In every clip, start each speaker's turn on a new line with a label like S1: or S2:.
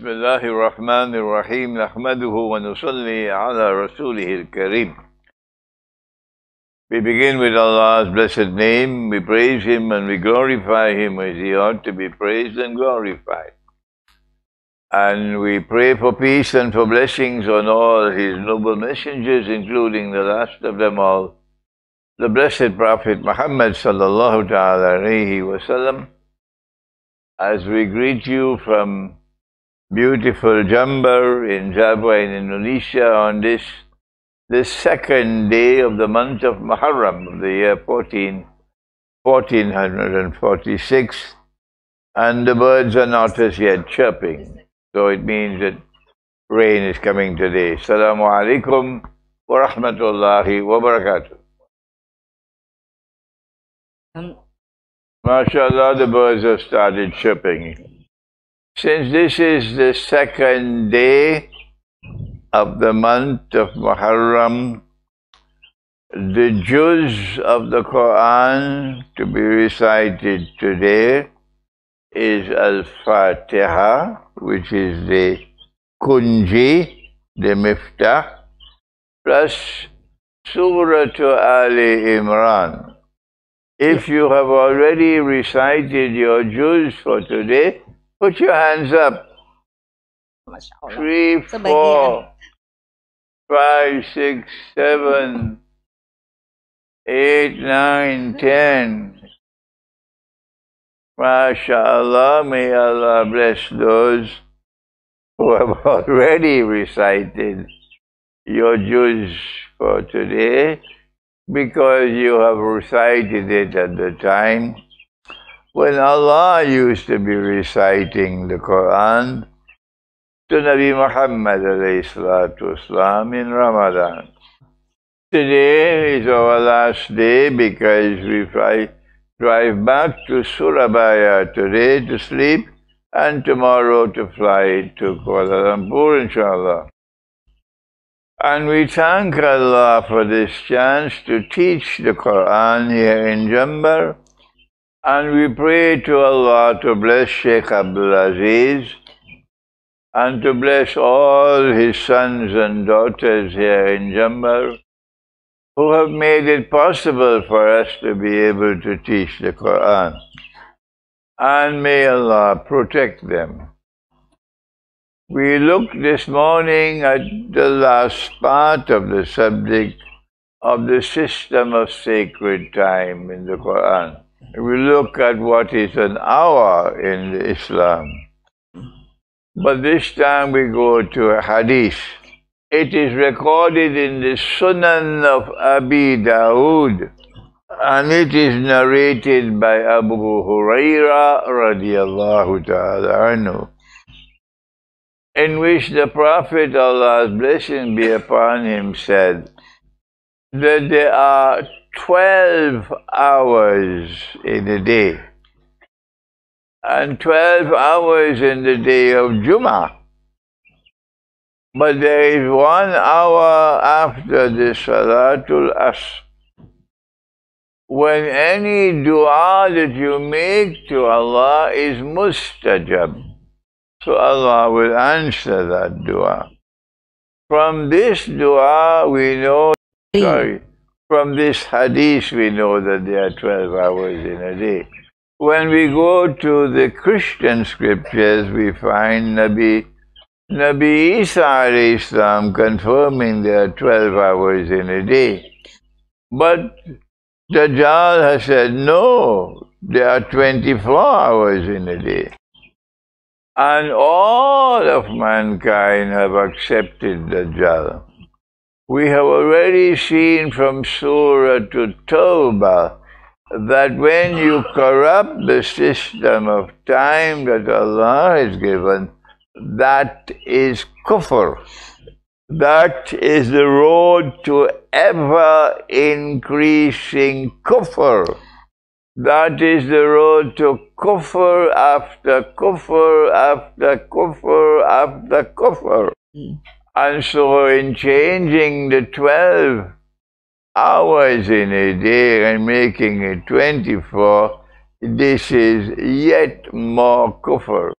S1: بسم الله الرحمن الرحيم نحمده ونصلي على رسوله الكريم. We begin with Allah's blessed name. We praise Him and we glorify Him as He ought to be praised and glorified. And we pray for peace and for blessings on all His noble messengers, including the last of them all, the blessed Prophet Muhammad sallallahu ta'ala alayhi wasallam. As we greet you from beautiful Jember in Java in Indonesia on this second day of the month of Muharram of the year 1446, and the birds are not as yet chirping, so it means that rain is coming today. Assalamu alaikum wa rahmatullahi wa barakatuh. MashaAllah, the birds have started chirping. Since this is the second day of the month of Muharram, the juz of the Quran to be recited today is Al-Fatiha, which is the kunji, the miftah, plus Surah Alaehy Imran. If you have already recited your juz for today, put your hands up. 3, 4, 5, 6, 7, 8, 9, 10. MashaAllah, may Allah bless those who have already recited your juz for today, because you have recited it at the time when Allah used to be reciting the Quran to Nabi Muhammad Alaehy Salam in Ramadan. Today is our last day because we drive back to Surabaya today to sleep, and tomorrow to fly to Kuala Lumpur, inshallah. And we thank Allah for this chance to teach the Quran here in Jember. And we pray to Allah to bless Sheikh Abdulaziz and to bless all his sons and daughters here in Jember who have made it possible for us to be able to teach the Quran. And may Allah protect them. We looked this morning at the last part of the subject of the system of sacred time in the Quran. We look at what is an hour in Islam. But this time we go to a hadith. It is recorded in the Sunan of Abi Dawood, and it is narrated by Abu Huraira radiyallahu ta'ala anhu, in which the Prophet, Allah's blessing be upon him, said that there are 12 hours in a day, and 12 hours in the day of Jummah. But there is 1 hour after the Salatul Asr, when any dua that you make to Allah is mustajab. So Allah will answer that dua. From this dua we know, from this hadith we know that there are 12 hours in a day. When we go to the Christian scriptures, we find Nabi Isa alayhi salam confirming there are 12 hours in a day. But Dajjal has said, no, there are 24 hours in a day. And all of mankind have accepted Dajjal. We have already seen from Surah to Tawbah that when you corrupt the system of time that Allah has given, that is kufr. That is the road to ever increasing kufr. That is the road to kufr after kufr after kufr after kufr. And so in changing the 12 hours in a day and making it 24, this is yet more kufr.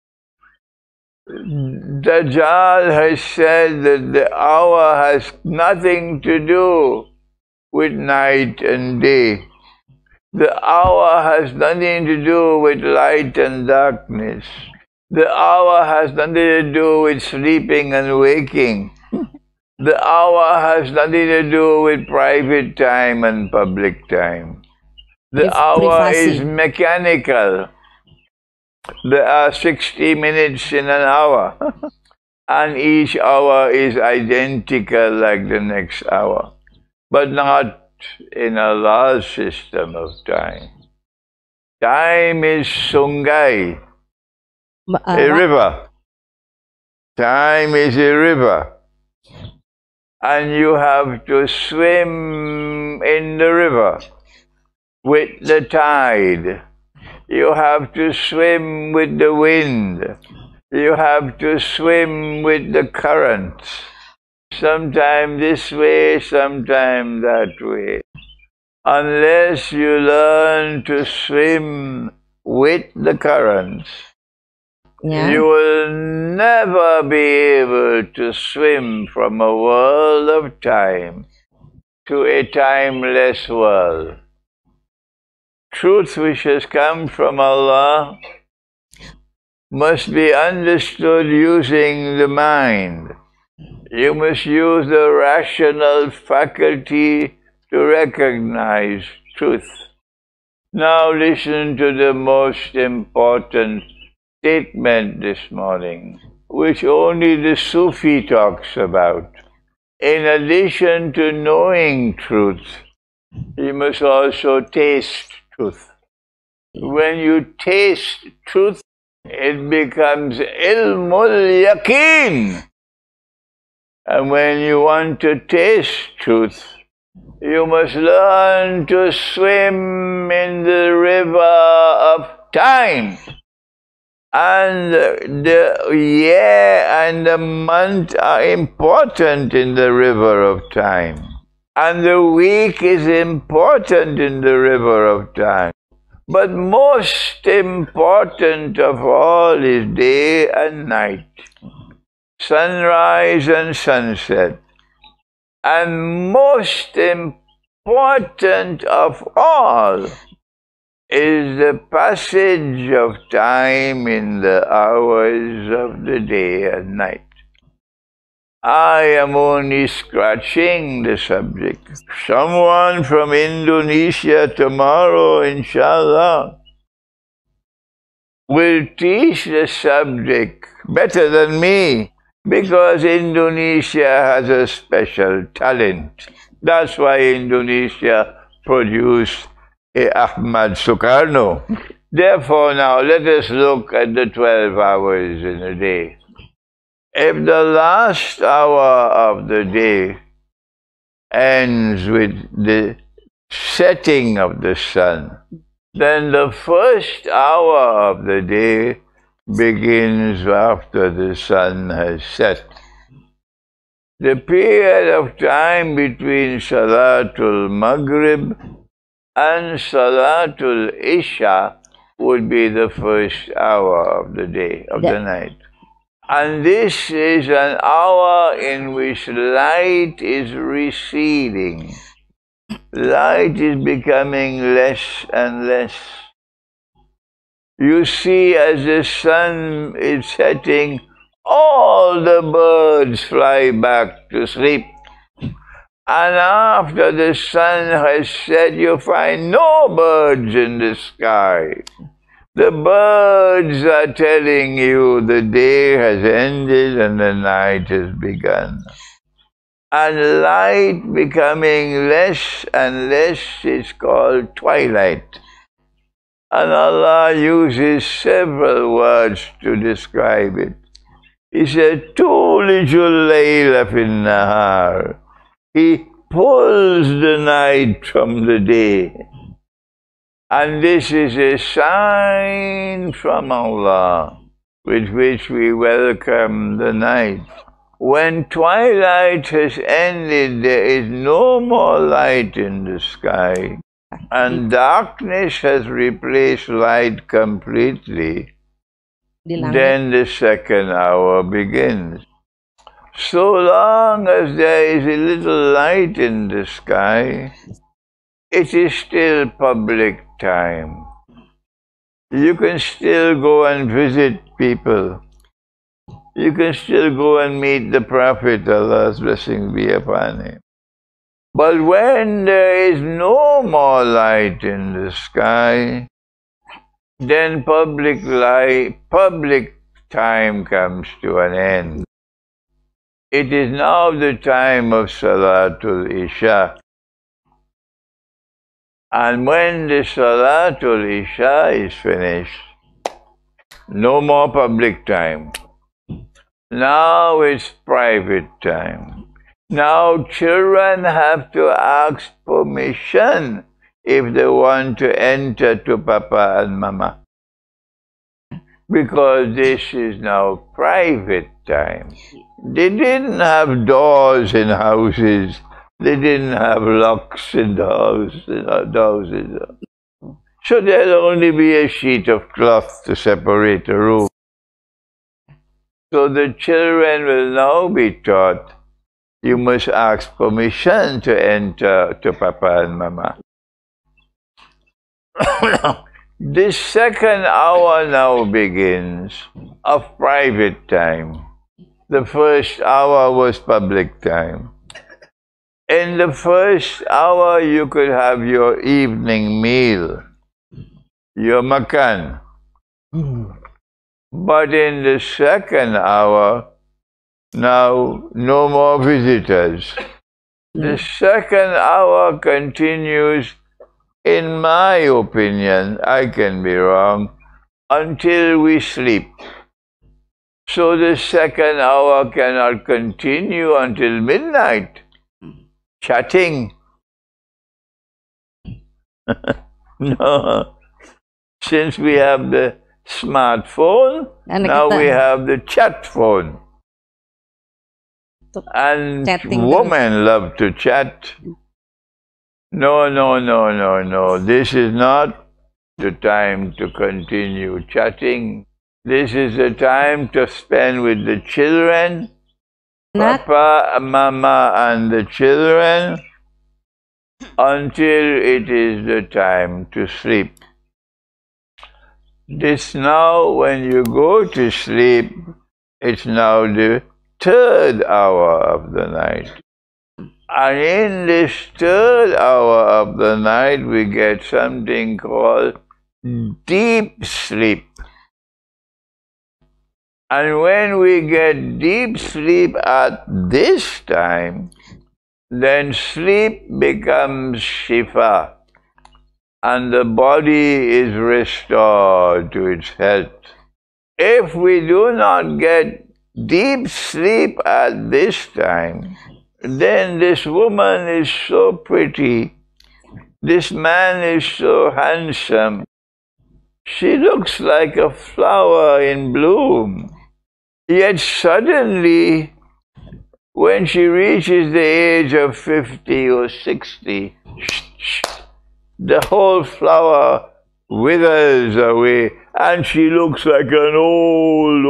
S1: Dajjal has said that the hour has nothing to do with night and day. The hour has nothing to do with light and darkness. The hour has nothing to do with sleeping and waking. The hour has nothing to do with private time and public time. The hour is mechanical. There are 60 minutes in an hour, and each hour is identical like the next hour, but not in Allah's system of time. Time is Sungai, a river. Time is a river. And you have to swim in the river with the tide. You have to swim with the wind. You have to swim with the currents. Sometimes this way, sometimes that way. Unless you learn to swim with the currents, you will never be able to swim from a world of time to a timeless world. Truth which has come from Allah must be understood using the mind. You must use the rational faculty to recognize truth. Now listen to the most important statement this morning, which only the Sufi talks about. In addition to knowing truth, you must also taste truth. When you taste truth, it becomes ilmul yaqeen. And when you want to taste truth, you must learn to swim in the river of time. And the year and the month are important in the river of time. And the week is important in the river of time. But most important of all is day and night, sunrise and sunset. And most important of all is the passage of time in the hours of the day and night. I am only scratching the subject. Someone from Indonesia tomorrow, inshallah, will teach the subject better than me, because Indonesia has a special talent. That's why Indonesia produced Ahmad Sukarno. Therefore, now let us look at the 12 hours in a day. If the last hour of the day ends with the setting of the sun, then the first hour of the day begins after the sun has set. The period of time between Salatul Maghrib and Salatul Isha would be the first hour of the day, of the night. And this is an hour in which light is receding. Light is becoming less and less. You see, as the sun is setting, all the birds fly back to sleep. And after the sun has set, you find no birds in the sky. The birds are telling you the day has ended and the night has begun. And light becoming less and less is called twilight. And Allah uses several words to describe it. He said, Tulijul layla fin nahar. He pulls the night from the day. And this is a sign from Allah with which we welcome the night. When twilight has ended, there is no more light in the sky, and darkness has replaced light completely. then the second hour begins. So long as there is a little light in the sky, it is still public time. You can still go and visit people. You can still go and meet the Prophet, Allah's blessing be upon him. But when there is no more light in the sky, then public time comes to an end. It is now the time of Salatul Isha. And when the Salatul Isha is finished, no more public time. Now it's private time. Now children have to ask permission if they want to enter to Papa and Mama. Because this is now private time. They didn't have doors in houses. They didn't have locks in the houses. So there'll only be a sheet of cloth to separate the room. So the children will now be taught, you must ask permission to enter to Papa and Mama. This second hour now begins of private time. The first hour was public time. In the first hour, you could have your evening meal, your makan. But in the second hour, now no more visitors. The second hour continues, in my opinion, I can be wrong, until we sleep. So the second hour cannot continue until midnight. Chatting. No. Since we have the smartphone, now we have the chat phone. And women love to chat. No. This is not the time to continue chatting. This is the time to spend with the children, Papa, Mama, and the children, until it is the time to sleep. This now, when you go to sleep, it's now the third hour of the night. And in this third hour of the night, we get something called deep sleep. And when we get deep sleep at this time, then sleep becomes shifa, and the body is restored to its health. If we do not get deep sleep at this time, then this woman is so pretty, this man is so handsome, she looks like a flower in bloom. Yet suddenly, when she reaches the age of 50 or 60, the whole flower withers away and she looks like an old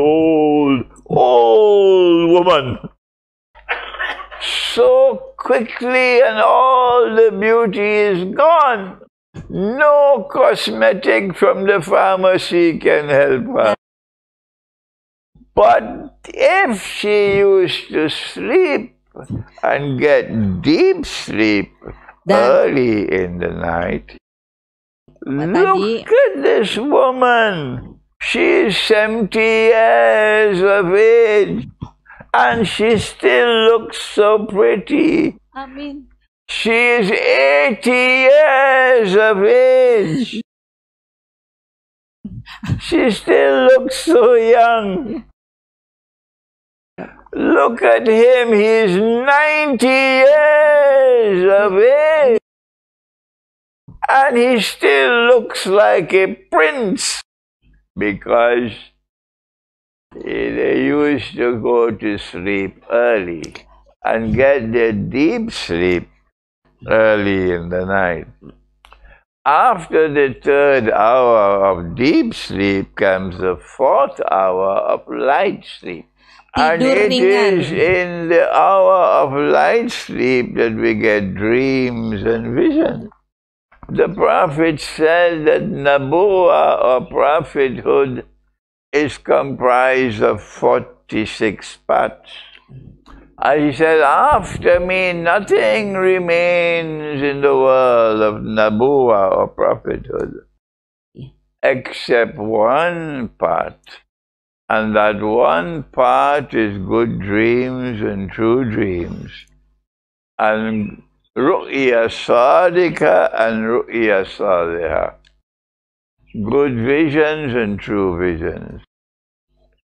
S1: woman. So quickly, and all the beauty is gone. No cosmetic from the pharmacy can help her. But if she used to sleep and get deep sleep early in the night, look at this woman. She is 70 years of age and she still looks so pretty.
S2: Amen.
S1: She is 80 years of age. She still looks so young. Look at him, he is 90 years of age. And he still looks like a prince. Because they used to go to sleep early and get their deep sleep early in the night. After the third hour of deep sleep comes the fourth hour of light sleep. And it is in the hour of light sleep that we get dreams and visions. The Prophet said that Nabuwa or prophethood is comprised of 46 parts. And he said, after me nothing remains in the world of Nabuwa or prophethood except one part. And that one part is good dreams and true dreams. And ru'ya sadika and ru'ya saliha. Good visions and true visions.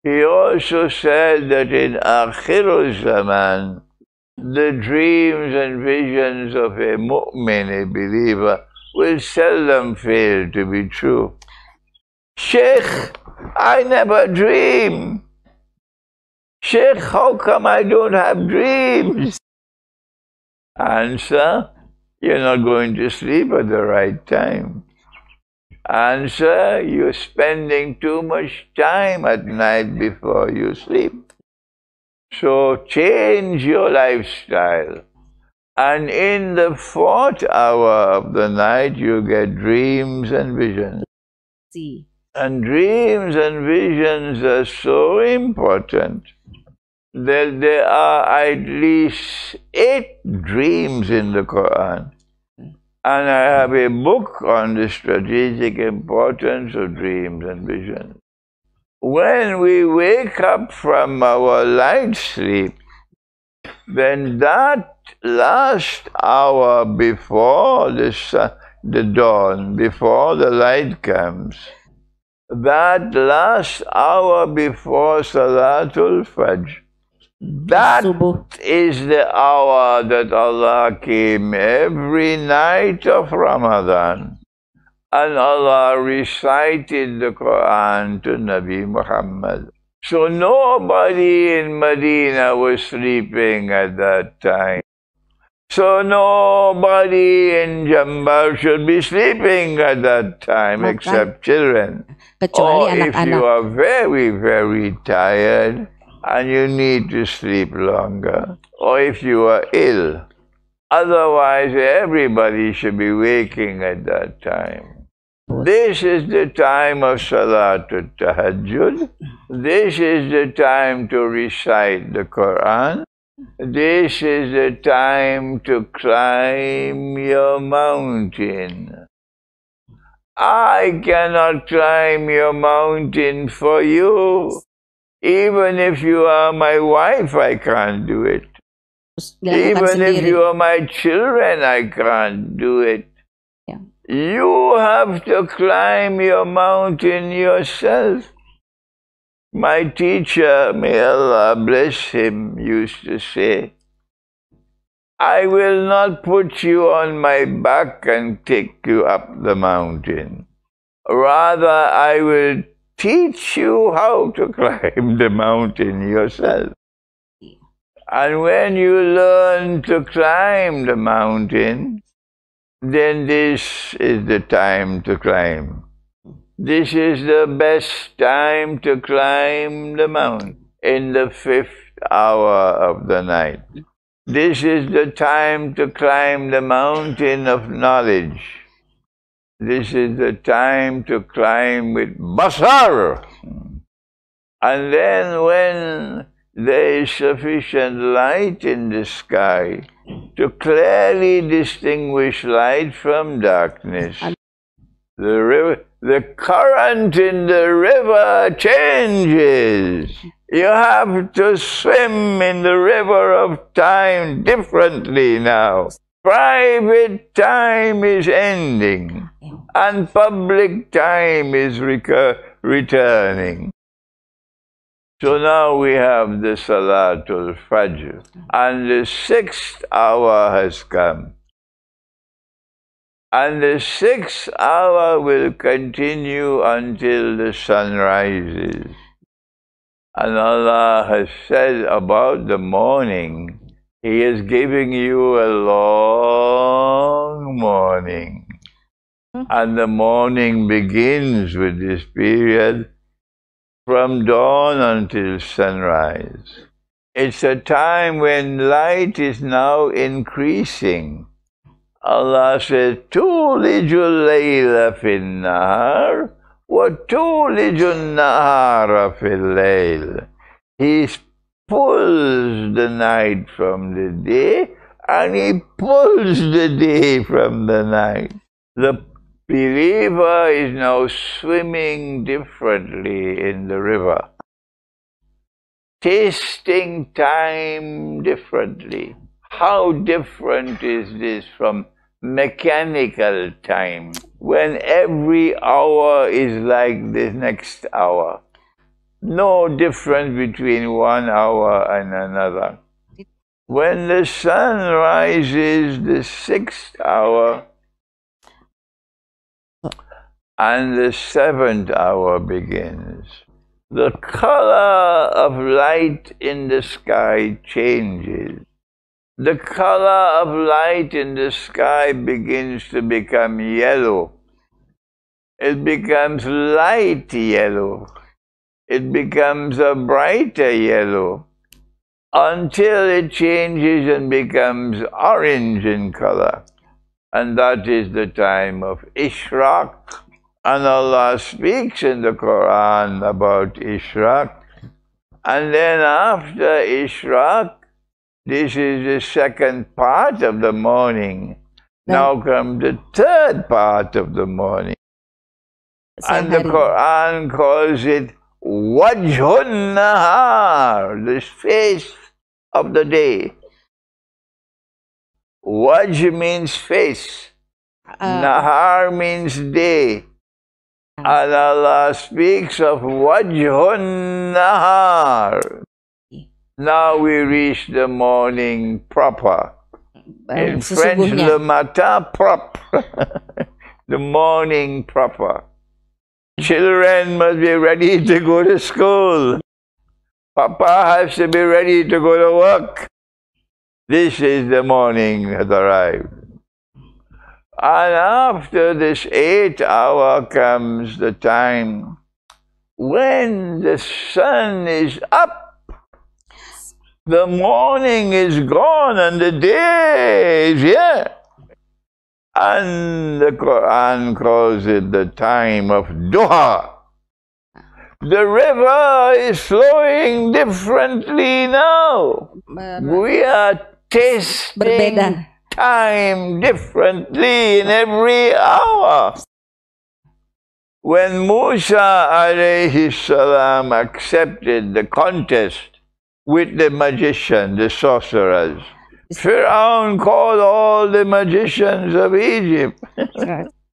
S1: He also said that in Akhir Zaman, the dreams and visions of a mu'min, a believer, will seldom fail to be true. Sheikh, I never dream. Sheikh, how come I don't have dreams? Answer, you're not going to sleep at the right time. Answer, you're spending too much time at night before you sleep. So change your lifestyle. And in the fourth hour of the night, you get dreams and visions.
S2: See.
S1: And dreams and visions are so important that there are at least 8 dreams in the Quran. And I have a book on the strategic importance of dreams and visions. When we wake up from our light sleep, then that last hour before the dawn, before the light comes, that last hour before Salatul Fajr, that is the hour that Allah came every night of Ramadan. And Allah recited the Quran to Nabi Muhammad. So nobody in Medina was sleeping at that time. So nobody in Jember should be sleeping at that time except children. Or if you are very, very tired and you need to sleep longer, or if you are ill. Otherwise, everybody should be waking at that time. This is the time of Salatul Tahajjud. This is the time to recite the Quran. This is the time to climb your mountain. I cannot climb your mountain for you. Even if you are my wife, I can't do it. Even if you are my children, I can't do it.
S2: Yeah.
S1: You have to climb your mountain yourself. My teacher, may Allah bless him, used to say, I will not put you on my back and take you up the mountain. Rather, I will teach you how to climb the mountain yourself. And when you learn to climb the mountain, then this is the time to climb. This is the best time to climb the mountain, in the 5th hour of the night. This is the time to climb the mountain of knowledge. This is the time to climb with basar. And then when there is sufficient light in the sky to clearly distinguish light from darkness, the current in the river changes. You have to swim in the river of time differently now. Private time is ending, and public time is returning. So now we have the Salatul Fajr, and the 6th hour has come. And the 6th hour will continue until the sun rises. And Allah has said about the morning, He is giving you a long morning. And the morning begins with this period from dawn until sunrise. It's a time when light is now increasing. Allah says, Tulijul layla fil nahar, wa tulijul nahara fil layl. He pulls the night from the day, and he pulls the day from the night. The believer is now swimming differently in the river, tasting time differently. How different is this from mechanical time, when every hour is like the next hour? No difference between 1 hour and another. When the sun rises, the 6th hour, and the 7th hour begins. The color of light in the sky changes. The color of light in the sky begins to become yellow. It becomes light yellow. It becomes a brighter yellow until it changes and becomes orange in color. And that is the time of Ishraq. And Allah speaks in the Quran about Ishraq. And then after Ishraq, this is the second part of the morning. Now comes the third part of the morning. And the Quran calls it Wajhun Nahar, the face of the day. Wajh means face. Nahar means day. And Allah speaks of Wajhun Nahar. Now we reach the morning proper. In French, le matin propre. The morning proper. Children must be ready to go to school. Papa has to be ready to go to work. This is the morning has arrived. And after this 8th hour comes the time when the sun is up. The morning is gone and the day is here. And the Quran calls it the time of Duha. The river is flowing differently now. We are tasting time differently in every hour. When Musa Alaehy Salam accepted the contest with the magician, the sorcerers, Pharaoh called all the magicians of Egypt.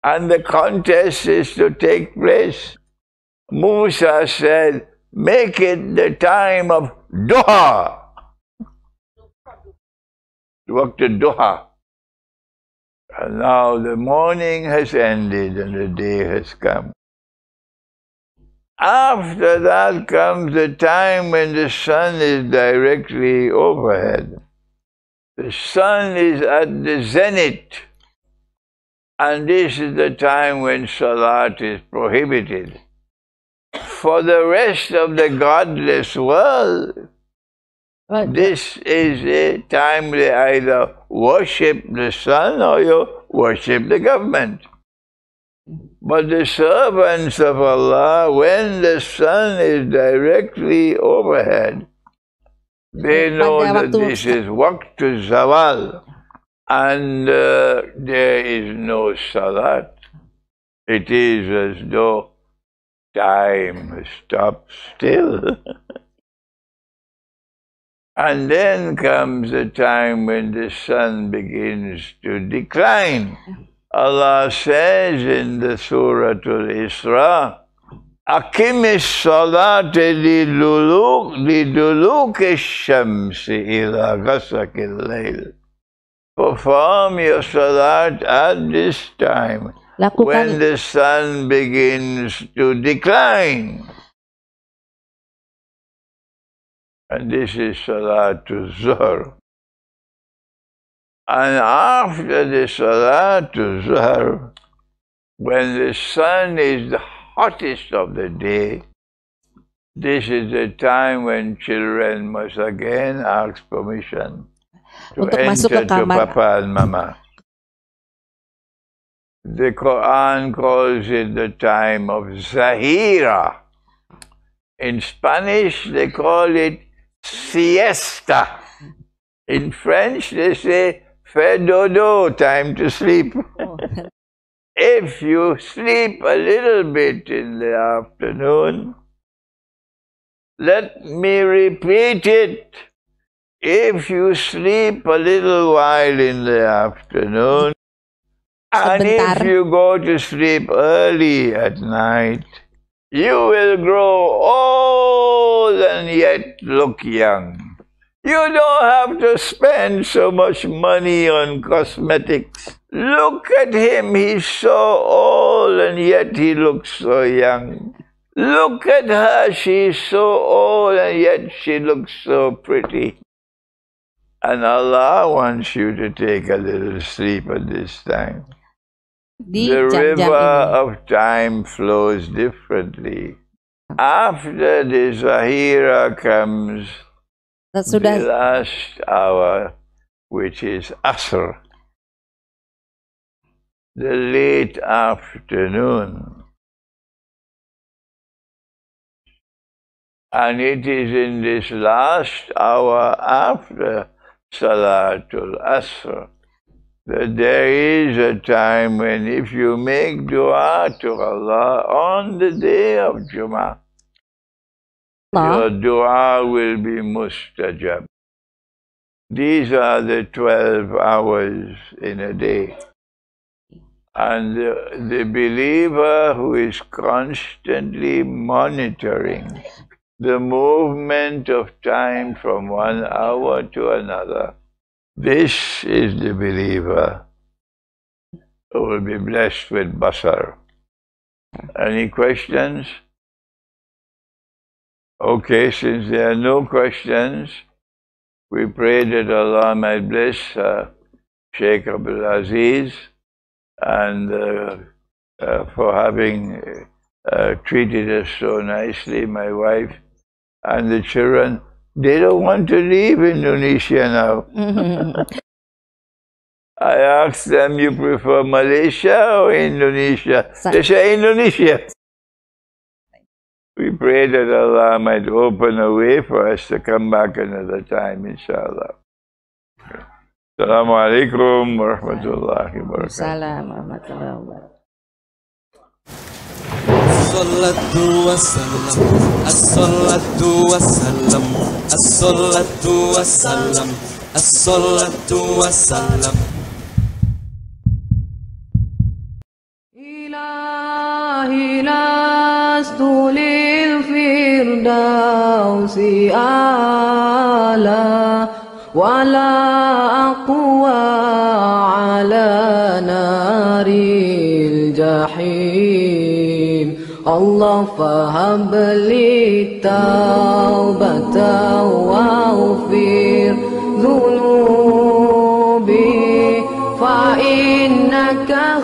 S1: And the contest is to take place. Musa said, make it the time of Duha. Waqt Duha. And now the morning has ended and the day has come. After that comes the time when the sun is directly overhead. The sun is at the zenith. And this is the time when Salat is prohibited. For the rest of the godless world, this is a time they either worship the sun or you worship the government. But the servants of Allah, when the sun is directly overhead, they know that this is waqt zawal, and there is no salat. It is as though time stops still. And then comes the time when the sun begins to decline. Allah says in the Surah Al-Isra, Aqimis salat liduluk shamsi ila ghasaqil layl. Perform your salat at this time, when the sun begins to decline. And this is Salatul Zuhr. And after the Salatul Zuhr, when the sun is the hottest of the day, this is the time when children must again ask permission to
S2: Untuk masuk
S1: enter
S2: ke
S1: to
S2: kamar.
S1: Papa and Mama. The Quran calls it the time of Zahira. In Spanish, they call it siesta. In French, they say fait dodo, time to sleep. If you sleep a little bit in the afternoon, let me repeat it. If you sleep a little while in the afternoon, and if you go to sleep early at night, you will grow old and yet look young. You don't have to spend so much money on cosmetics. Look at him, he's so old and yet he looks so young. Look at her, she's so old and yet she looks so pretty. And Allah wants you to take a little sleep at this time. The river of time flows differently. After the Zahira comes the last hour, which is Asr, the late afternoon. And it is in this last hour after Salatul Asr that there is a time when if you make dua to Allah on the day of Jummah, your dua will be mustajab. These are the 12 hours in a day. And the believer who is constantly monitoring the movement of time from one hour to another, this is the believer who will be blessed with basar. Any questions? Okay, since there are no questions, we pray that Allah might bless Sheikh Abdul Aziz and for having treated us so nicely, my wife and the children. They don't want to leave Indonesia now. I asked them, you prefer Malaysia or Indonesia? They say Indonesia. We pray that Allah might open a way for us to come back another time, inshallah. Assalamu alaikum wa rahmatullahi wa barakatuh.
S2: Assalamu warahmatullahi wabarakatuh.
S3: As-salatu was-salam, as-salatu was-salam, as-salatu was-salam, as-salatu was-salam. Ilahi lastu lil firdausi ala wala aqwa ala naril jahim. Allah fahabli taubata waghfir dhunubi fa innaka